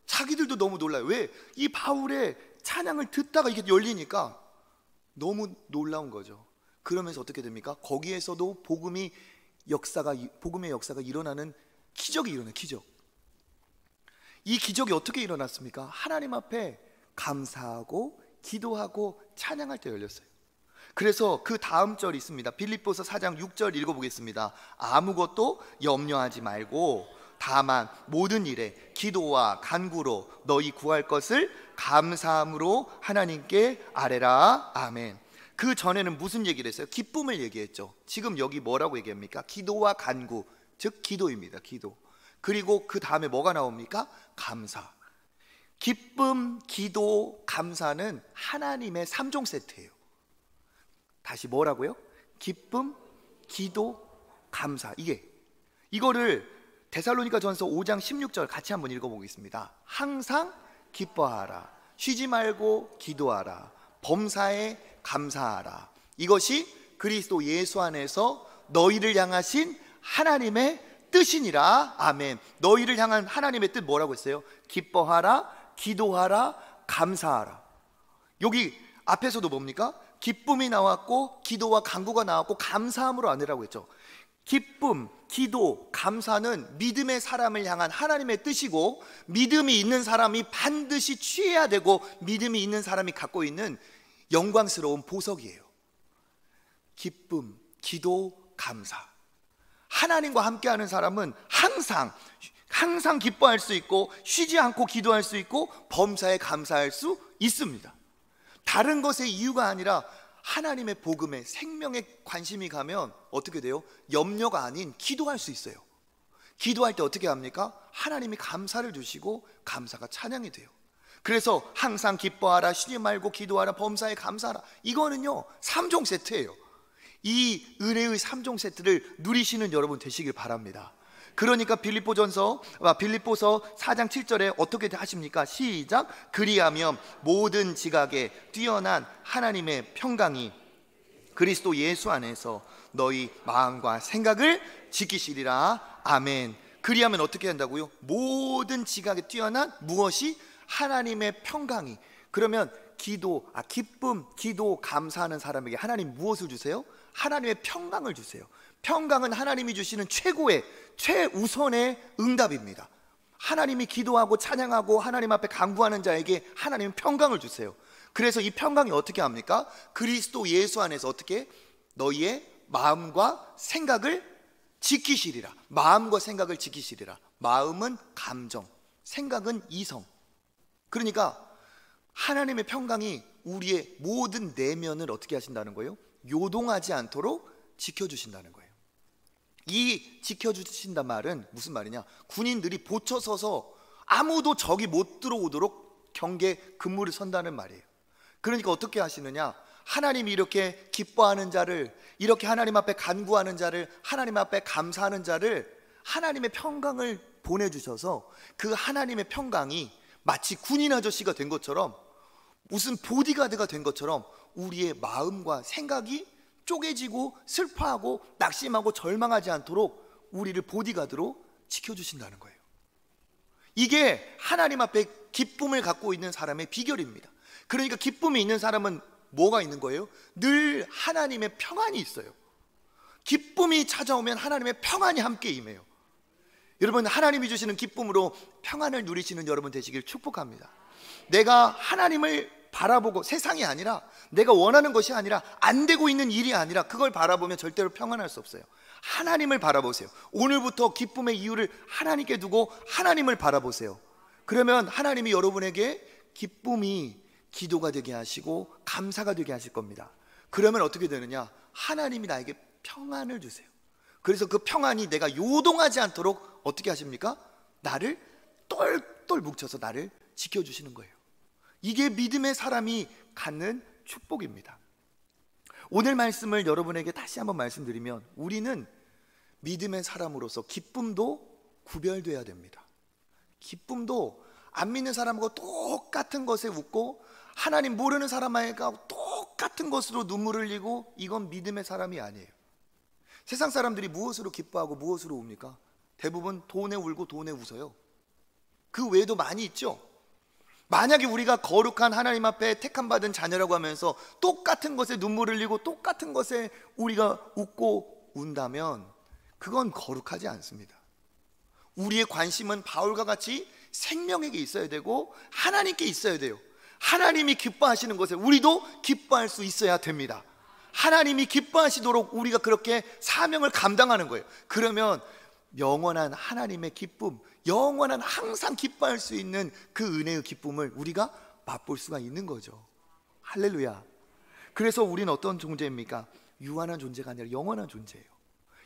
자기들도 너무 놀라요. 왜? 이 바울의 찬양을 듣다가 이게 열리니까 너무 놀라운 거죠. 그러면서 어떻게 됩니까? 거기에서도 복음의 역사가 일어나는 기적이 일어나요. 기적. 이 기적이 어떻게 일어났습니까? 하나님 앞에 감사하고 기도하고 찬양할 때 열렸어요. 그래서 그 다음 절이 있습니다. 빌립보서 4장 6절 읽어보겠습니다. 아무것도 염려하지 말고 다만 모든 일에 기도와 간구로 너희 구할 것을 감사함으로 하나님께 아뢰라. 아멘. 그 전에는 무슨 얘기를 했어요? 기쁨을 얘기했죠. 지금 여기 뭐라고 얘기합니까? 기도와 간구, 즉 기도입니다. 기도. 그리고 그 다음에 뭐가 나옵니까? 감사. 기쁨, 기도, 감사는 하나님의 3종 세트예요. 다시 뭐라고요? 기쁨, 기도, 감사. 이거를 데살로니가전서 5장 16절 같이 한번 읽어보겠습니다. 항상 기뻐하라. 쉬지 말고 기도하라. 범사에 감사하라. 이것이 그리스도 예수 안에서 너희를 향하신 하나님의 뜻이니라. 아멘. 너희를 향한 하나님의 뜻 뭐라고 했어요? 기뻐하라, 기도하라, 감사하라. 여기 앞에서도 뭡니까? 기쁨이 나왔고 기도와 간구가 나왔고 감사함으로 아니라고 했죠. 기쁨, 기도, 감사는 믿음의 사람을 향한 하나님의 뜻이고, 믿음이 있는 사람이 반드시 취해야 되고, 믿음이 있는 사람이 갖고 있는 영광스러운 보석이에요. 기쁨, 기도, 감사. 하나님과 함께하는 사람은 항상 기뻐할 수 있고, 쉬지 않고 기도할 수 있고, 범사에 감사할 수 있습니다. 다른 것의 이유가 아니라 하나님의 복음에 생명에 관심이 가면 어떻게 돼요? 염려가 아닌 기도할 수 있어요. 기도할 때 어떻게 합니까? 하나님이 감사를 주시고 감사가 찬양이 돼요. 그래서 항상 기뻐하라, 쉬지 말고 기도하라, 범사에 감사하라. 이거는요 3종 세트예요. 이 은혜의 3종 세트를 누리시는 여러분 되시길 바랍니다. 그러니까 빌립보서 4장 7절에 어떻게 하십니까? 시작. 그리하면 모든 지각에 뛰어난 하나님의 평강이 그리스도 예수 안에서 너희 마음과 생각을 지키시리라. 아멘. 그리하면 어떻게 한다고요? 모든 지각에 뛰어난 무엇이? 하나님의 평강이. 그러면 기쁨, 기도, 감사하는 사람에게 하나님 무엇을 주세요? 하나님의 평강을 주세요. 평강은 하나님이 주시는 최우선의 응답입니다. 하나님이 기도하고 찬양하고 하나님 앞에 간구하는 자에게 하나님은 평강을 주세요. 그래서 이 평강이 어떻게 합니까? 그리스도 예수 안에서 어떻게? 너희의 마음과 생각을 지키시리라. 마음과 생각을 지키시리라. 마음은 감정, 생각은 이성. 그러니까 하나님의 평강이 우리의 모든 내면을 어떻게 하신다는 거예요? 요동하지 않도록 지켜주신다는 거예요. 이 지켜주신단 말은 무슨 말이냐? 군인들이 보초서서 아무도 적이 못 들어오도록 경계 근무를 선다는 말이에요. 그러니까 어떻게 하시느냐? 하나님이 이렇게 기뻐하는 자를, 이렇게 하나님 앞에 간구하는 자를, 하나님 앞에 감사하는 자를 하나님의 평강을 보내주셔서 그 하나님의 평강이 마치 군인 아저씨가 된 것처럼, 무슨 보디가드가 된 것처럼 우리의 마음과 생각이 쪼개지고 슬퍼하고 낙심하고 절망하지 않도록 우리를 보디가드로 지켜주신다는 거예요. 이게 하나님 앞에 기쁨을 갖고 있는 사람의 비결입니다. 그러니까 기쁨이 있는 사람은 뭐가 있는 거예요? 늘 하나님의 평안이 있어요. 기쁨이 찾아오면 하나님의 평안이 함께 임해요. 여러분, 하나님이 주시는 기쁨으로 평안을 누리시는 여러분 되시길 축복합니다. 내가 하나님을 바라보고, 세상이 아니라, 내가 원하는 것이 아니라, 안 되고 있는 일이 아니라 그걸 바라보면 절대로 평안할 수 없어요. 하나님을 바라보세요. 오늘부터 기쁨의 이유를 하나님께 두고 하나님을 바라보세요. 그러면 하나님이 여러분에게 기쁨이 기도가 되게 하시고 감사가 되게 하실 겁니다. 그러면 어떻게 되느냐? 하나님이 나에게 평안을 주세요. 그래서 그 평안이 내가 요동하지 않도록 어떻게 하십니까? 나를 똘똘 뭉쳐서 나를 지켜주시는 거예요. 이게 믿음의 사람이 갖는 축복입니다. 오늘 말씀을 여러분에게 다시 한번 말씀드리면, 우리는 믿음의 사람으로서 기쁨도 구별돼야 됩니다. 기쁨도 안 믿는 사람하고 똑같은 것에 웃고, 하나님 모르는 사람하고 똑같은 것으로 눈물을 흘리고, 이건 믿음의 사람이 아니에요. 세상 사람들이 무엇으로 기뻐하고 무엇으로 웁니까? 대부분 돈에 울고 돈에 웃어요. 그 외에도 많이 있죠. 만약에 우리가 거룩한 하나님 앞에 택함받은 자녀라고 하면서 똑같은 것에 눈물을 흘리고 똑같은 것에 우리가 웃고 운다면 그건 거룩하지 않습니다. 우리의 관심은 바울과 같이 생명에게 있어야 되고 하나님께 있어야 돼요. 하나님이 기뻐하시는 것에 우리도 기뻐할 수 있어야 됩니다. 하나님이 기뻐하시도록 우리가 그렇게 사명을 감당하는 거예요. 그러면 영원한 하나님의 기쁨, 영원한 항상 기뻐할 수 있는 그 은혜의 기쁨을 우리가 맛볼 수가 있는 거죠. 할렐루야. 그래서 우리는 어떤 존재입니까? 유한한 존재가 아니라 영원한 존재예요.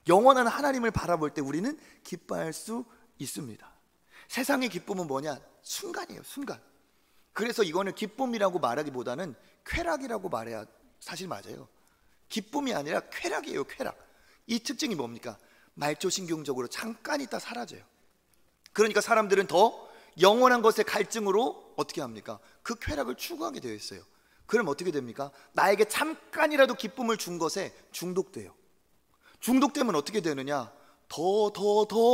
영원한 하나님을 바라볼 때 우리는 기뻐할 수 있습니다. 세상의 기쁨은 뭐냐? 순간이에요, 순간. 그래서 이거는 기쁨이라고 말하기보다는 쾌락이라고 말해야 사실 맞아요. 기쁨이 아니라 쾌락이에요, 쾌락. 이 특징이 뭡니까? 말초신경적으로 잠깐 있다 사라져요. 그러니까 사람들은 더 영원한 것의 갈증으로 어떻게 합니까? 그 쾌락을 추구하게 되어 있어요. 그럼 어떻게 됩니까? 나에게 잠깐이라도 기쁨을 준 것에 중독돼요. 중독되면 어떻게 되느냐? 더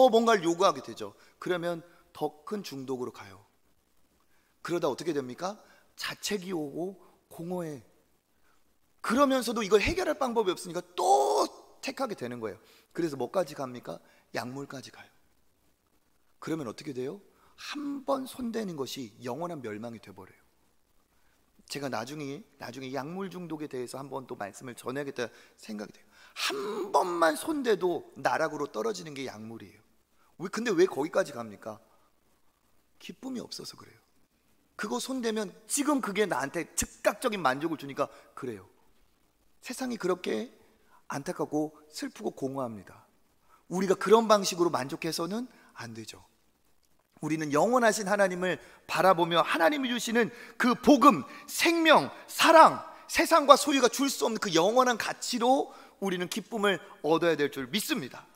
뭔가를 요구하게 되죠. 그러면 더 큰 중독으로 가요. 그러다 어떻게 됩니까? 자책이 오고 공허해. 그러면서도 이걸 해결할 방법이 없으니까 또 택하게 되는 거예요. 그래서 뭐까지 갑니까? 약물까지 가요. 그러면 어떻게 돼요? 한 번 손대는 것이 영원한 멸망이 돼버려요. 제가 나중에 약물 중독에 대해서 한 번 또 말씀을 전해야겠다 생각이 돼요. 한 번만 손대도 나락으로 떨어지는 게 약물이에요. 근데 왜 거기까지 갑니까? 기쁨이 없어서 그래요. 그거 손대면 지금 그게 나한테 즉각적인 만족을 주니까 그래요. 세상이 그렇게 안타깝고 슬프고 공허합니다. 우리가 그런 방식으로 만족해서는 안 되죠. 우리는 영원하신 하나님을 바라보며 하나님이 주시는 그 복음, 생명, 사랑, 세상과 소유가 줄 수 없는 그 영원한 가치로 우리는 기쁨을 얻어야 될 줄 믿습니다.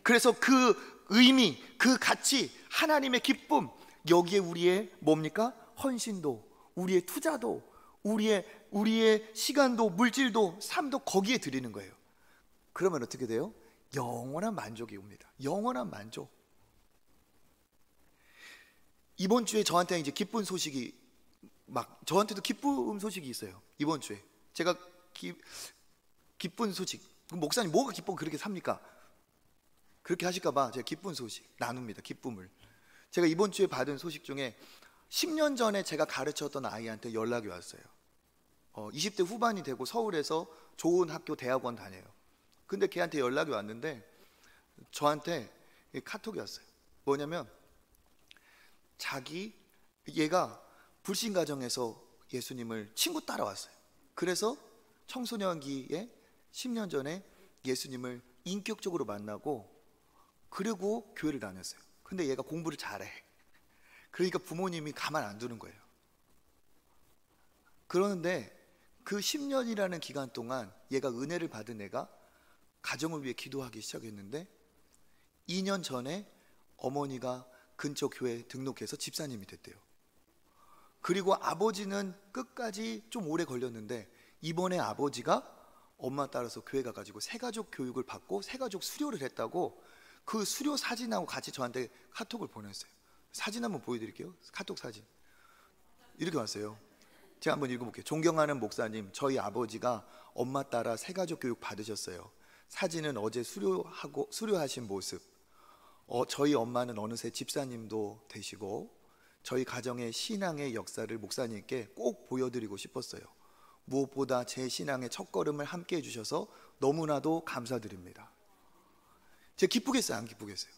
그래서 그 의미, 그 가치, 하나님의 기쁨, 여기에 우리의 뭡니까? 헌신도, 우리의 투자도, 우리의 시간도, 물질도, 삶도 거기에 드리는 거예요. 그러면 어떻게 돼요? 영원한 만족이 옵니다. 영원한 만족. 이번 주에 저한테 이제 기쁜 소식이 저한테도 기쁜 소식이 있어요. 이번 주에 제가 기쁜 소식. 목사님 뭐가 기쁘고 그렇게 삽니까? 그렇게 하실까봐 제가 기쁜 소식 나눕니다. 기쁨을. 제가 이번 주에 받은 소식 중에 10년 전에 제가 가르쳤던 아이한테 연락이 왔어요. 20대 후반이 되고 서울에서 좋은 학교 대학원 다녀요. 근데 걔한테 연락이 왔는데 저한테 카톡이 왔어요. 뭐냐면 얘가 불신 가정에서 예수님을 친구 따라왔어요. 그래서 청소년기에 10년 전에 예수님을 인격적으로 만나고 그리고 교회를 다녔어요. 근데 얘가 공부를 잘해. 그러니까 부모님이 가만 안 두는 거예요. 그러는데 그 10년이라는 기간 동안 얘가 은혜를 받은 애가 가정을 위해 기도하기 시작했는데 2년 전에 어머니가 근처 교회에 등록해서 집사님이 됐대요. 그리고 아버지는 끝까지 좀 오래 걸렸는데 이번에 아버지가 엄마 따라서 교회 가가지고 새가족 교육을 받고 새가족 수료를 했다고 그 수료 사진하고 같이 저한테 카톡을 보냈어요. 사진 한번 보여드릴게요. 카톡 사진 이렇게 왔어요. 제가 한번 읽어볼게요. 존경하는 목사님, 저희 아버지가 엄마 따라 새가족 교육 받으셨어요. 사진은 어제 수료하신 모습. 저희 엄마는 어느새 집사님도 되시고 저희 가정의 신앙의 역사를 목사님께 꼭 보여드리고 싶었어요. 무엇보다 제 신앙의 첫걸음을 함께 해주셔서 너무나도 감사드립니다. 제가 기쁘겠어요, 안 기쁘겠어요?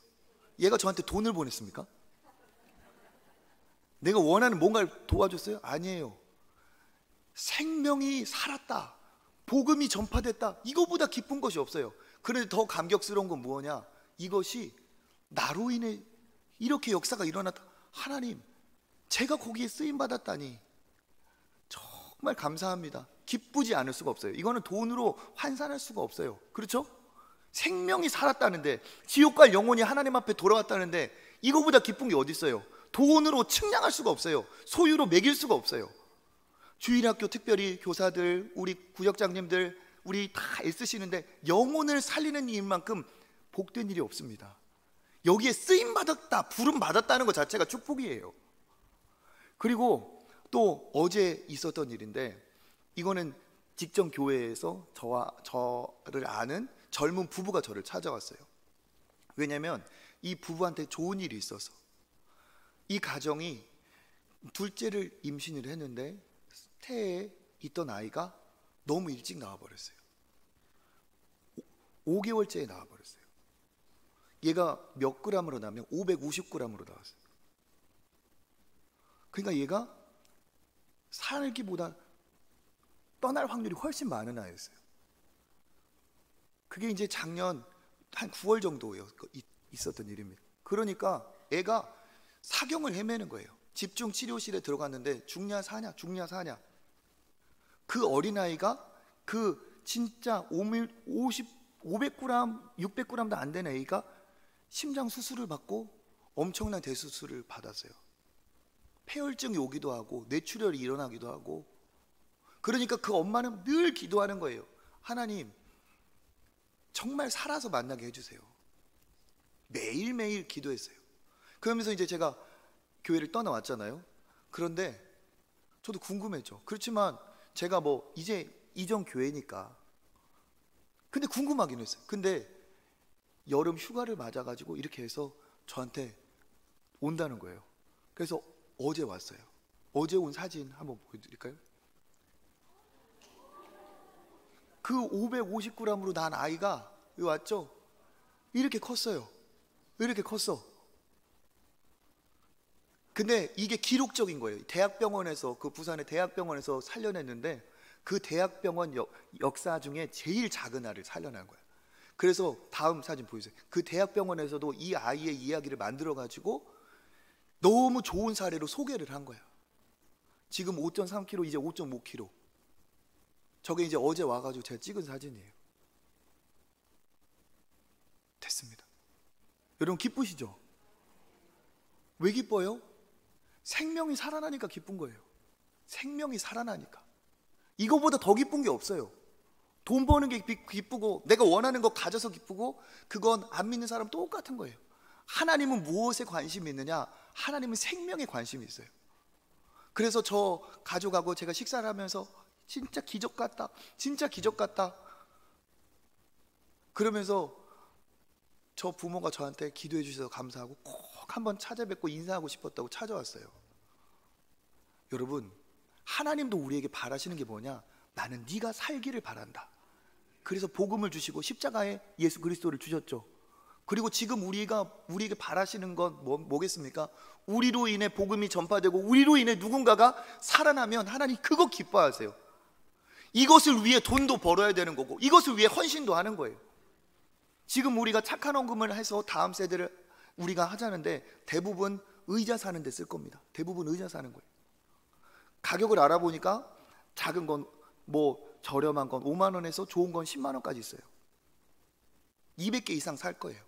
얘가 저한테 돈을 보냈습니까? 내가 원하는 뭔가를 도와줬어요? 아니에요. 생명이 살았다, 복음이 전파됐다, 이거보다 기쁜 것이 없어요. 그런데 더 감격스러운 건 뭐냐? 이것이 나로 인해 이렇게 역사가 일어났다. 하나님, 제가 거기에 쓰임받았다니 정말 감사합니다. 기쁘지 않을 수가 없어요. 이거는 돈으로 환산할 수가 없어요. 그렇죠? 생명이 살았다는데, 지옥 갈 영혼이 하나님 앞에 돌아왔다는데, 이거보다 기쁜 게 어디 있어요? 돈으로 측량할 수가 없어요. 소유로 매길 수가 없어요. 주일학교 특별히 교사들, 우리 구역장님들, 우리 다 애쓰시는데 영혼을 살리는 일만큼 복된 일이 없습니다. 여기에 쓰임받았다, 부름받았다는 것 자체가 축복이에요. 그리고 또 어제 있었던 일인데, 이거는 직전 교회에서 저를 아는 젊은 부부가 저를 찾아왔어요. 왜냐하면 이 부부한테 좋은 일이 있어서, 이 가정이 둘째를 임신을 했는데 태에 있던 아이가 너무 일찍 나와버렸어요. 5개월째에 나와버렸어요. 얘가 몇 g으로 나면 550g으로 나왔어요. 그러니까 얘가 살기보다 떠날 확률이 훨씬 많은 아이였어요. 그게 이제 작년 한 9월 정도에 있었던 일입니다. 그러니까 애가 사경을 헤매는 거예요. 집중 치료실에 들어갔는데 죽냐 사냐, 죽냐 사냐. 그 어린아이가 그 진짜 500g, 600g도 안 되는 애가 심장 수술을 받고 엄청난 대수술을 받았어요. 폐혈증이 오기도 하고 뇌출혈이 일어나기도 하고. 그러니까 그 엄마는 늘 기도하는 거예요. 하나님, 정말 살아서 만나게 해주세요. 매일매일 기도했어요. 그러면서 이제 제가 교회를 떠나왔잖아요. 그런데 저도 궁금했죠. 그렇지만 제가 뭐 이제 이전 교회니까. 근데 궁금하긴 했어요. 근데 여름 휴가를 맞아가지고 이렇게 해서 저한테 온다는 거예요. 그래서 어제 왔어요. 어제 온 사진 한번 보여드릴까요? 그 550g으로 난 아이가 여기 왔죠? 이렇게 컸어요. 이렇게 컸어. 근데 이게 기록적인 거예요. 대학병원에서, 그 부산의 대학병원에서 살려냈는데 그 대학병원 역사 중에 제일 작은 아이를 살려낸 거예요. 그래서 다음 사진 보여주세요. 그 대학병원에서도 이 아이의 이야기를 만들어 가지고 너무 좋은 사례로 소개를 한 거예요. 지금 5.3kg, 이제 5.5kg. 저게 이제 어제 와가지고 제가 찍은 사진이에요. 됐습니다. 여러분 기쁘시죠? 왜 기뻐요? 생명이 살아나니까 기쁜 거예요. 생명이 살아나니까. 이거보다 더 기쁜 게 없어요. 돈 버는 게 기쁘고 내가 원하는 거 가져서 기쁘고, 그건 안 믿는 사람 똑같은 거예요. 하나님은 무엇에 관심이 있느냐? 하나님은 생명에 관심이 있어요. 그래서 저 가족하고 제가 식사를 하면서 진짜 기적 같다, 진짜 기적 같다 그러면서 저 부모가 저한테 기도해 주셔서 감사하고 꼭 한번 찾아뵙고 인사하고 싶었다고 찾아왔어요. 여러분, 하나님도 우리에게 바라시는 게 뭐냐? 나는 네가 살기를 바란다. 그래서 복음을 주시고 십자가에 예수 그리스도를 주셨죠. 그리고 지금 우리에게 바라시는 건 뭐겠습니까? 우리로 인해 복음이 전파되고 우리로 인해 누군가가 살아나면 하나님 그거 기뻐하세요. 이것을 위해 돈도 벌어야 되는 거고 이것을 위해 헌신도 하는 거예요. 지금 우리가 착한 헌금을 해서 다음 세대를 우리가 하자는데 대부분 의자 사는 데 쓸 겁니다. 대부분 의자 사는 거예요. 가격을 알아보니까 작은 건 저렴한 건 5만 원에서 좋은 건 10만 원까지 있어요. 200개 이상 살 거예요.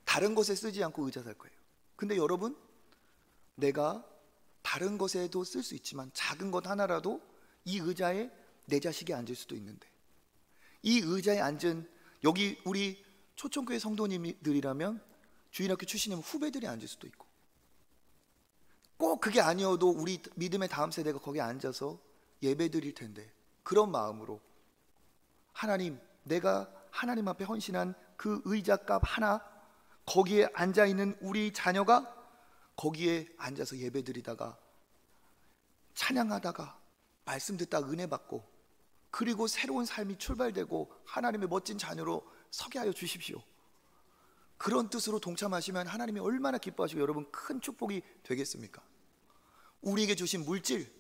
다른 것에 쓰지 않고 의자 살 거예요. 근데 여러분, 내가 다른 것에도 쓸 수 있지만 작은 것 하나라도 이 의자에 내 자식이 앉을 수도 있는데, 이 의자에 앉은 여기 우리 초청교회 성도님들이라면 주일학교 출신이면 후배들이 앉을 수도 있고, 꼭 그게 아니어도 우리 믿음의 다음 세대가 거기에 앉아서 예배 드릴 텐데, 그런 마음으로 하나님, 내가 하나님 앞에 헌신한 그 의자값 하나, 거기에 앉아있는 우리 자녀가 거기에 앉아서 예배 드리다가 찬양하다가 말씀 듣다 은혜 받고, 그리고 새로운 삶이 출발되고 하나님의 멋진 자녀로 서게 하여 주십시오. 그런 뜻으로 동참하시면 하나님이 얼마나 기뻐하시고 여러분 큰 축복이 되겠습니까? 우리에게 주신 물질,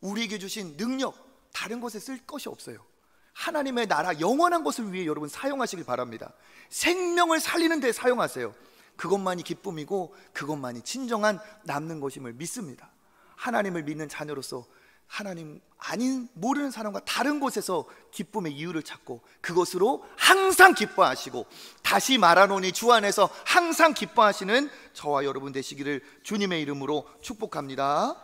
우리에게 주신 능력, 다른 것에 쓸 것이 없어요. 하나님의 나라 영원한 것을 위해 여러분 사용하시길 바랍니다. 생명을 살리는 데 사용하세요. 그것만이 기쁨이고 그것만이 진정한 남는 것임을 믿습니다. 하나님을 믿는 자녀로서 하나님 아닌 모르는 사람과 다른 곳에서 기쁨의 이유를 찾고 그것으로 항상 기뻐하시고, 다시 말하노니 주 안에서 항상 기뻐하시는 저와 여러분 되시기를 주님의 이름으로 축복합니다.